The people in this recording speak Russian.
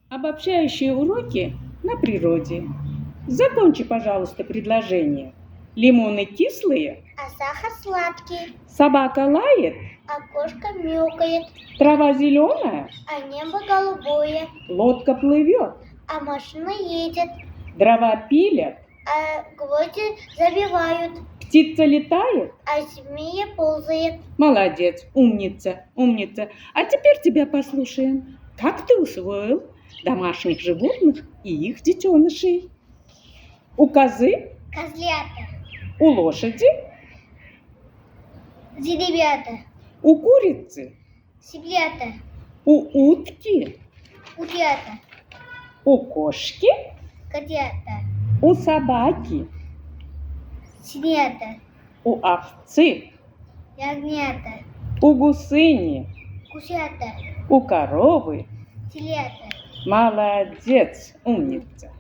Обобщающие уроки на природе. Закончи, пожалуйста, предложение. Лимоны кислые, а сахар сладкий, собака лает, а кошка мяукает, трава зеленая, а небо голубое, лодка плывет, а машина едет, дрова пилят, а гвозди забивают, птица летает. а змея ползает. Молодец, умница, умница. А теперь тебя послушаем. Как ты усвоил домашних животных и их детенышей? У козы, Козлята, у лошади, деревята, у курицы, сиглята, у утки, утята, у кошки, котята, у собаки, свинята, у овцы, ягнята, у гусыни, кусята, у коровы. телята. Молодец, умница.